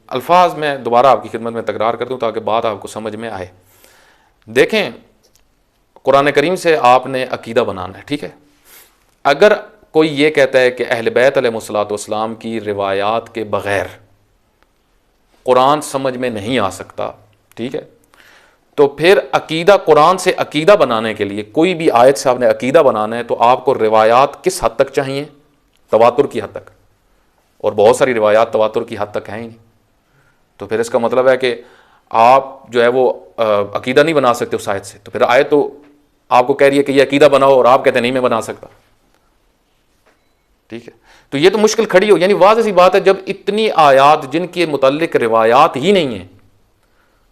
الفاظ میں دوبارہ آپ کی خدمت میں تکرار کر دوں تاکہ بات آپ کو سمجھ میں آئے. دیکھیں قرآن کریم سے آپ نے عقیدہ بنانا ہے, ٹھیک ہے. اگر کوئی یہ کہتا ہے کہ اہل بیت علیہ الصلوۃ والسلام کی روایات کے بغیر قرآن سمجھ میں نہیں آ سکتا, ٹھیک ہے, تو پھر عقیدہ, قرآن سے عقیدہ بنانے کے لیے کوئی بھی آیت سے آپ نے عقیدہ بنانا ہے تو آپ کو روایات کس حد تک چاہیے؟ تواتر کی حد تک, اور بہت ساری روایات تواتر کی حد تک ہیں ہی نہیں. تو پھر اس کا مطلب ہے کہ آپ جو ہے وہ عقیدہ نہیں بنا سکتے اس آیت سے. تو پھر آیت تو آپ کو کہہ رہی ہے کہ یہ عقیدہ بناؤ اور آپ کہتے ہیں نہیں میں بنا سکتا, ٹھیک ہے. تو یہ تو مشکل کھڑی ہو, یعنی واضح سی بات ہے جب اتنی آیات جن کے متعلق روایات ہی نہیں ہیں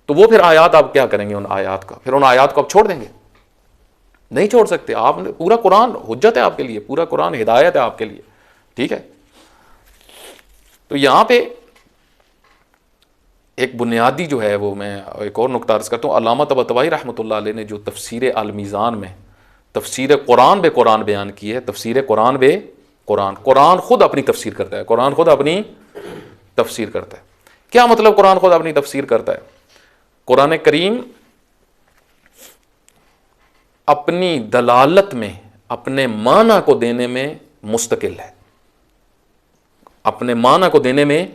تو وہ پھر آیات آپ کیا کریں گے؟ ان آیات کا, پھر ان آیات کو آپ چھوڑ دیں گے؟ نہیں چھوڑ سکتے. آپ نے پورا قرآن حجت ہے آپ کے لیے, پورا قرآن ہدایت ہے آپ کے لیے, ٹھیک ہے. تو یہاں پہ ایک بنیادی جو ہے وہ میں ایک اور نقطہ عرض کرتا ہوں. علامہ طباطبائی رحمۃ اللہ علیہ نے جو تفسیر المیزان میں تفسیر قرآن بے قرآن بیان کی ہے, تفسیر قرآن بے قرآن, قرآن خود اپنی تفسیر کرتا ہے, قرآن خود اپنی تفسیر کرتا ہے. کیا مطلب قرآن خود اپنی تفسیر کرتا ہے؟ قرآن کریم اپنی دلالت میں اپنے معنی کو دینے میں مستقل ہے, اپنے معنی کو دینے میں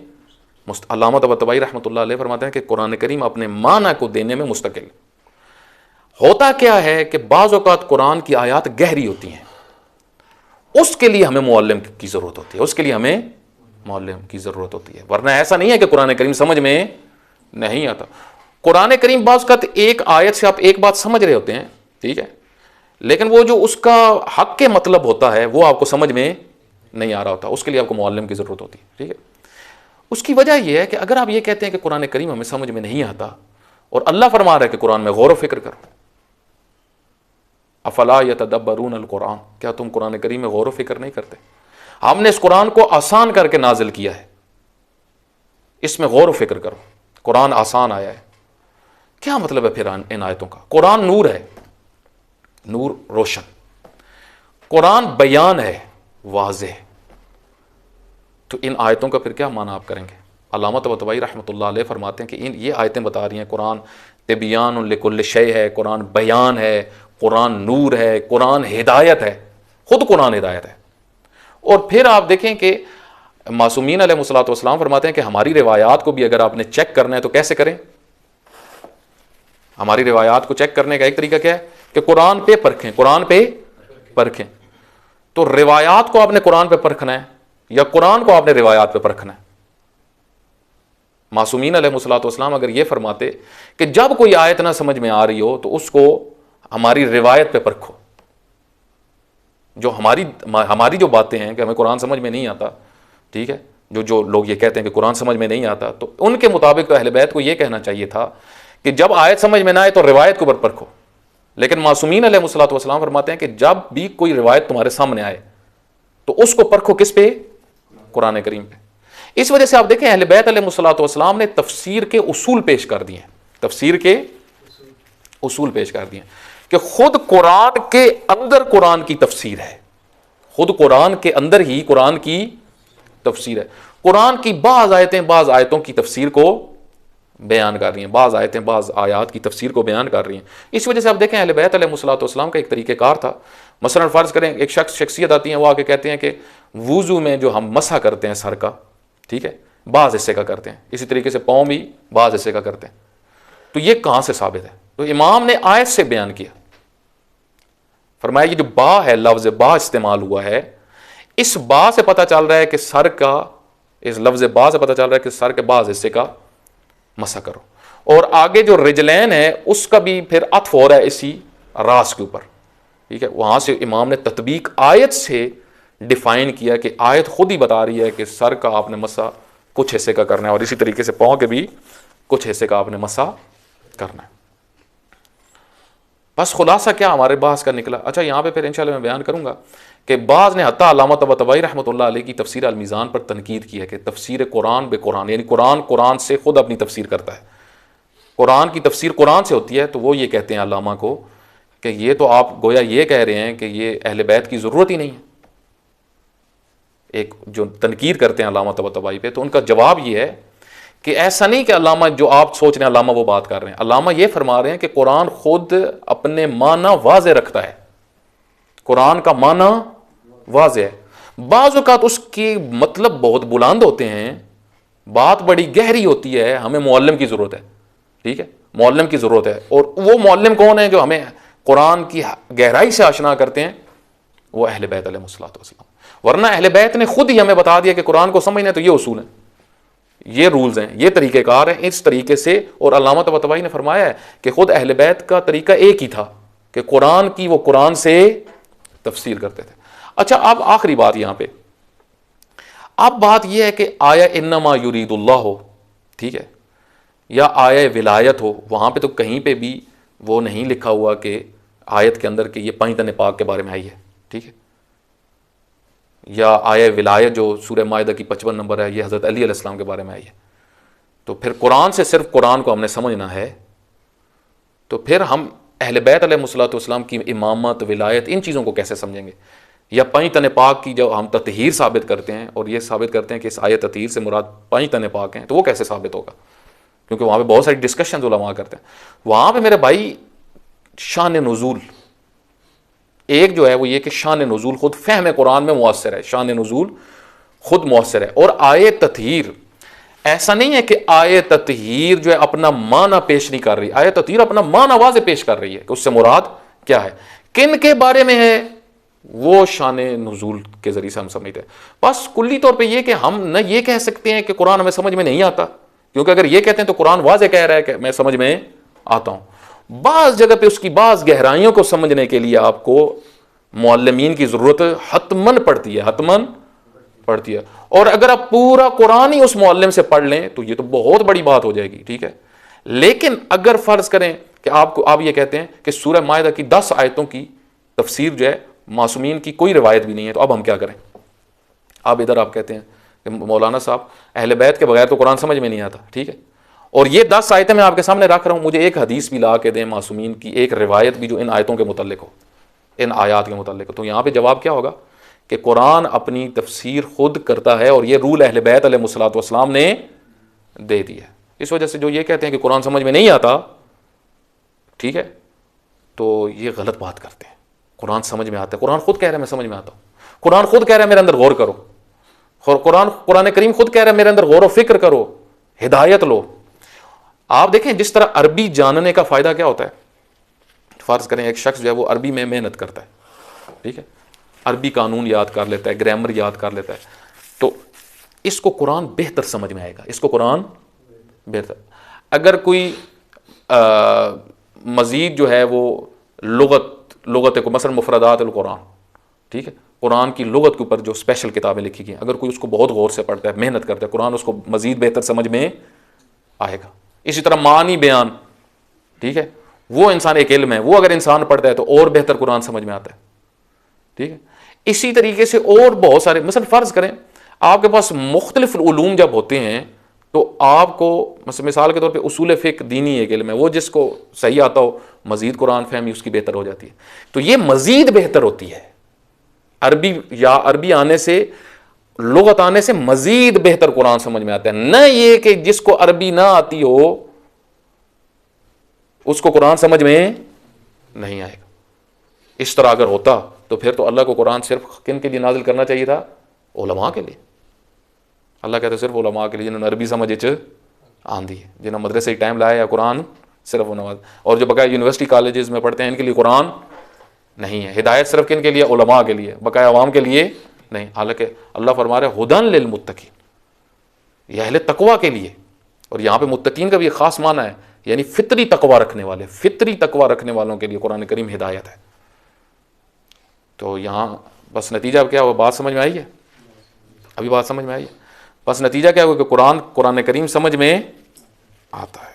علامہ طباطبائی رحمۃ اللہ علیہ فرماتے ہیں کہ قرآن کریم اپنے معنی کو دینے میں مستقل. ہوتا کیا ہے کہ بعض اوقات قرآن کی آیات گہری ہوتی ہیں, اس کے لیے ہمیں معلم کی ضرورت ہوتی ہے, اس کے لیے ہمیں معلم کی ضرورت ہوتی ہے, ورنہ ایسا نہیں ہے کہ قرآن کریم سمجھ میں نہیں آتا. قرآن کریم بعض اوقات ایک آیت سے آپ ایک بات سمجھ رہے ہوتے ہیں, ٹھیک ہے, لیکن وہ جو اس کا حق کے مطلب ہوتا ہے وہ آپ کو سمجھ میں نہیں آ رہا ہوتا, اس کے لیے آپ کو معلم کی ضرورت ہوتی ہے, ٹھیک ہے. اس کی وجہ یہ ہے کہ اگر آپ یہ کہتے ہیں کہ قرآن کریم ہمیں سمجھ میں نہیں آتا اور اللہ فرما رہا ہے کہ قرآن میں غور و فکر کرو, افلا یتدبرون القرآن, کیا تم قرآن کریم میں غور و فکر نہیں کرتے؟ ہم نے اس قرآن کو آسان کر کے نازل کیا ہے, اس میں غور و فکر کرو, قرآن آسان آیا ہے. کیا مطلب ہے پھر ان آیتوں کا؟ قرآن نور ہے, نور روشن, قرآن بیان ہے واضح, تو ان آیتوں کا پھر کیا معنی آپ کریں گے؟ علامہ طباطبائی رحمۃ اللہ علیہ فرماتے ہیں کہ یہ آیتیں بتا رہی ہیں قرآن تبیان لکل شیء ہے, قرآن بیان ہے, قرآن نور ہے, قرآن ہدایت ہے, خود قرآن ہدایت ہے. اور پھر آپ دیکھیں کہ معصومین علیہ الصلوۃ والسلام فرماتے ہیں کہ ہماری روایات کو بھی اگر آپ نے چیک کرنا ہے تو کیسے کریں؟ ہماری روایات کو چیک کرنے کا ایک طریقہ کیا ہے کہ قرآن پہ پرکھیں, قرآن پہ پرکھیں. تو روایات کو آپ نے قرآن پہ پرکھنا ہے یا قرآن کو آپ نے روایات پہ پرکھنا ہے؟ معصومین علیہ الصلوۃ والسلام اگر یہ فرماتے کہ جب کوئی آیت نہ سمجھ میں آ رہی ہو تو اس کو ہماری روایت پہ پرکھو, جو ہماری جو باتیں ہیں کہ ہمیں قرآن سمجھ میں نہیں آتا, ٹھیک ہے, جو لوگ یہ کہتے ہیں کہ قرآن سمجھ میں نہیں آتا, تو ان کے مطابق تو اہل بیت کو یہ کہنا چاہیے تھا کہ جب آیت سمجھ میں نہ آئے تو روایت کو پرکھو. لیکن معصومین علیہ الصلوۃ والسلام فرماتے ہیں کہ جب بھی کوئی روایت تمہارے سامنے آئے تو اس کو پرکھو کس پہ؟ قرآن کریم پہ. اس وجہ سے آپ دیکھیں اہل بیت علیہ الصلوۃ والسلام نے تفسیر کے اصول پیش کر دیے, تفسیر کے اصول پیش کر دیے کہ خود قرآن کے اندر قرآن کی تفسیر ہے, خود قرآن کے اندر ہی قرآن کی تفسیر ہے. قرآن کی بعض آیتیں بعض آیتوں کی تفسیر کو بیان کر رہی ہیں, بعض آیتیں بعض آیات کی تفسیر کو بیان کر رہی ہیں. اس وجہ سے آپ دیکھیں اہل بیت علیہ الصلوۃ والسلام کا ایک طریقہ کار تھا. مثلا فرض کریں ایک شخصیت آتی ہے, وہ آ کے کہتے ہیں کہ وضو میں جو ہم مسح کرتے ہیں سر کا, ٹھیک ہے, بعض حصے کا کرتے ہیں, اسی طریقے سے پاؤں بھی بعض حصے کا کرتے ہیں, تو یہ کہاں سے ثابت ہے؟ تو امام نے آیت سے بیان کیا, فرمایا یہ جو با ہے, لفظ با استعمال ہوا ہے, اس با سے پتہ چل رہا ہے کہ سر کا, اس لفظ با سے پتہ چل رہا ہے کہ سر کے بعض حصے کا مسح کرو. اور آگے جو رجلین ہے اس کا بھی پھر عطف ہو رہا ہے اسی راس کے اوپر, ٹھیک ہے. وہاں سے امام نے تطبیق آیت سے ڈیفائن کیا کہ آیت خود ہی بتا رہی ہے کہ سر کا آپ نے مسح کچھ حصے کا کرنا ہے, اور اسی طریقے سے پاؤں کے بھی کچھ حصے کا آپ نے مسح کرنا ہے. بس خلاصہ کیا ہمارے بحث کا نکلا؟ اچھا یہاں پہ پھر انشاءاللہ میں بیان کروں گا کہ بعض نے حتیٰ علامہ طباطبائی رحمۃ اللہ علیہ کی تفسیر المیزان پر تنقید کی ہے کہ تفسیر قرآن بے قرآن, یعنی قرآن سے خود اپنی تفسیر کرتا ہے, قرآن کی تفسیر قرآن سے ہوتی ہے. تو وہ یہ کہتے ہیں علامہ کو کہ یہ تو آپ گویا یہ کہہ رہے ہیں کہ یہ اہل بیت کی ضرورت ہی نہیں ہے. ایک جو تنقید کرتے ہیں علامہ طباطبائی پہ، تو ان کا جواب یہ ہے کہ ایسا نہیں کہ علامہ جو آپ سوچ رہے ہیں علامہ وہ بات کر رہے ہیں، علامہ یہ فرما رہے ہیں کہ قرآن خود اپنے معنی واضح رکھتا ہے، قرآن کا معنی واضح ہے، بعض اوقات اس کی مطلب بہت بلند ہوتے ہیں، بات بڑی گہری ہوتی ہے، ہمیں معلم کی ضرورت ہے، ٹھیک ہے، معلم کی ضرورت ہے، اور وہ معلم کون ہے جو ہمیں قرآن کی گہرائی سے آشنا کرتے ہیں؟ وہ اہل بیت علیہ الصلوۃ والسلام، ورنہ اہل بیت نے خود ہی ہمیں بتا دیا کہ قرآن کو سمجھنا ہے تو یہ اصول ہیں، یہ رولز ہیں، یہ طریقہ کار ہیں، اس طریقے سے۔ اور علامہ طباطبائی نے فرمایا ہے کہ خود اہل بیت کا طریقہ ایک ہی تھا کہ قرآن کی وہ قرآن سے تفسیر کرتے تھے۔ اچھا، اب آخری بات یہاں پہ، اب بات یہ ہے کہ آیا انما یرید اللہ ہو، ٹھیک ہے، یا آیا ولایت ہو، وہاں پہ تو کہیں پہ بھی وہ نہیں لکھا ہوا کہ آیت کے اندر کہ یہ پنجتن پاک کے بارے میں آئی ہے، ٹھیک ہے، یا آیا ولایت جو سورہ مائدہ کی 55 نمبر ہے یہ حضرت علی علیہ السلام کے بارے میں آئی ہے، تو پھر قرآن سے صرف قرآن کو ہم نے سمجھنا ہے، تو پھر ہم اہل بیت علیہ الصلوۃ والسلام کی امامت، ولایت، ان چیزوں کو کیسے سمجھیں گے؟ یا پنج تن پاک کی جو ہم تطہیر ثابت کرتے ہیں اور یہ ثابت کرتے ہیں کہ اس آیت تطہیر سے مراد پنج تن پاک ہیں، تو وہ کیسے ثابت ہوگا؟ کیونکہ وہاں پہ بہت ساری ڈسکشنز علماء کرتے ہیں۔ وہاں پہ میرے بھائی شان نزول ایک جو ہے وہ یہ کہ شان نزول خود فہم قرآن میں مؤثر ہے، شان نزول خود مؤثر ہے، اور آیت تطہیر ایسا نہیں ہے کہ آیت تطہیر جو ہے اپنا معنی پیش نہیں کر رہی، آیت تطہیر اپنا معنی واضح پیش کر رہی ہے کہ اس سے مراد کیا ہے، کن کے بارے میں ہے، وہ شان نزول کے ذریعے سے ہم سمجھتے ہیں۔ بس کلی طور پہ یہ کہ ہم نہ یہ کہہ سکتے ہیں کہ قرآن ہمیں سمجھ میں نہیں آتا، کیونکہ اگر یہ کہتے ہیں تو قرآن واضح کہہ رہا ہے کہ میں سمجھ میں آتا ہوں۔ بعض جگہ پہ اس کی بعض گہرائیوں کو سمجھنے کے لیے آپ کو معلمین کی ضرورت حتماً پڑتی ہے، اور اگر آپ پورا قرآن ہی اس معلم سے پڑھ لیں تو یہ تو بہت بڑی بات ہو جائے گی، ٹھیک ہے۔ لیکن اگر فرض کریں کہ آپ یہ کہتے ہیں کہ سورہ مائدہ کی 10 آیتوں کی تفسیر جو ہے معصومین کی کوئی روایت بھی نہیں ہے، تو اب ہم کیا کریں؟ اب ادھر آپ کہتے ہیں کہ مولانا صاحب اہل بیت کے بغیر تو قرآن سمجھ میں نہیں آتا، ٹھیک ہے، اور یہ 10 آیتیں میں آپ کے سامنے رکھ رہا ہوں، مجھے ایک حدیث بھی لا کے دیں معصومین کی، ایک روایت بھی جو ان آیتوں کے متعلق ہو، ان آیات کے متعلق ہو۔ تو یہاں پہ جواب کیا ہوگا کہ قرآن اپنی تفسیر خود کرتا ہے، اور یہ رول اہل بیت علیہ الصلوۃ والسلام نے دے دی ہے۔ اس وجہ سے جو یہ کہتے ہیں کہ قرآن سمجھ میں نہیں آتا، ٹھیک ہے، تو یہ غلط بات کرتے ہیں۔ قرآن سمجھ میں آتا ہے، قرآن خود کہہ رہا ہے میں سمجھ میں آتا ہوں، قرآن خود کہہ رہا ہے میرے اندر غور کرو، قرآن کریم خود کہہ رہا ہے میرے اندر غور و فکر کرو، ہدایت لو۔ آپ دیکھیں جس طرح عربی جاننے کا فائدہ کیا ہوتا ہے، فرض کریں ایک شخص جو ہے وہ عربی میں محنت کرتا ہے، ٹھیک ہے، عربی قانون یاد کر لیتا ہے، گرامر یاد کر لیتا ہے، تو اس کو قرآن بہتر سمجھ میں آئے گا، اس کو قرآن بہتر۔ اگر کوئی مزید جو ہے وہ لغت کو مثلا مفردات القرآن، ٹھیک ہے، قرآن کی لغت کے اوپر جو اسپیشل کتابیں لکھی گئی، اگر کوئی اس کو بہت غور سے پڑھتا ہے، محنت کرتا ہے، قرآن اس کو مزید بہتر سمجھ میں آئے گا۔ اسی طرح معنی بیان، ٹھیک ہے، وہ انسان ایک علم ہے، وہ اگر انسان پڑھتا ہے تو اور بہتر قرآن سمجھ میں آتا ہے، ٹھیک ہے۔ اسی طریقے سے اور بہت سارے، مثلا فرض کریں آپ کے پاس مختلف علوم جب ہوتے ہیں تو آپ کو مثال کے طور پہ اصول فقہ دینی ایک علم ہے، وہ جس کو صحیح آتا ہو مزید قرآن فہمی اس کی بہتر ہو جاتی ہے، تو یہ مزید بہتر ہوتی ہے۔ عربی آنے سے، لغت آنے سے مزید بہتر قرآن سمجھ میں آتا ہے، نہ یہ کہ جس کو عربی نہ آتی ہو اس کو قرآن سمجھ میں نہیں آئے گا۔ اس طرح اگر ہوتا تو پھر تو اللہ کو قرآن صرف کن کے لیے نازل کرنا چاہیے تھا؟ علماء کے لیے۔ اللہ کہتے صرف علماء کے لیے جنہوں نے عربی سمجھ آندھی ہے، جنہوں نے مدرسے ٹائم لایا یا قرآن صرف وہ نواز، اور جو بقایا یونیورسٹی کالجز میں پڑھتے ہیں ان کے لیے قرآن نہیں ہے۔ ہدایت صرف کن کے لیے؟ علماء کے لیے، بقایا عوام کے لیے نہیں۔ حالانکہ اللہ فرما رہے ہدن للمتقین، یہ اہل تقوی کے لیے، اور یہاں پہ متقین کا بھی ایک خاص معنی ہے، یعنی فطری تقوی رکھنے والے، فطری تقوی رکھنے والوں کے لیے قرآن کریم ہدایت ہے۔ تو یہاں بس نتیجہ کیا ہوا؟ بات سمجھ میں آئی ہے؟ ابھی بات سمجھ میں آئی ہے؟ بس نتیجہ کیا ہوا کہ قرآن کریم سمجھ میں آتا ہے۔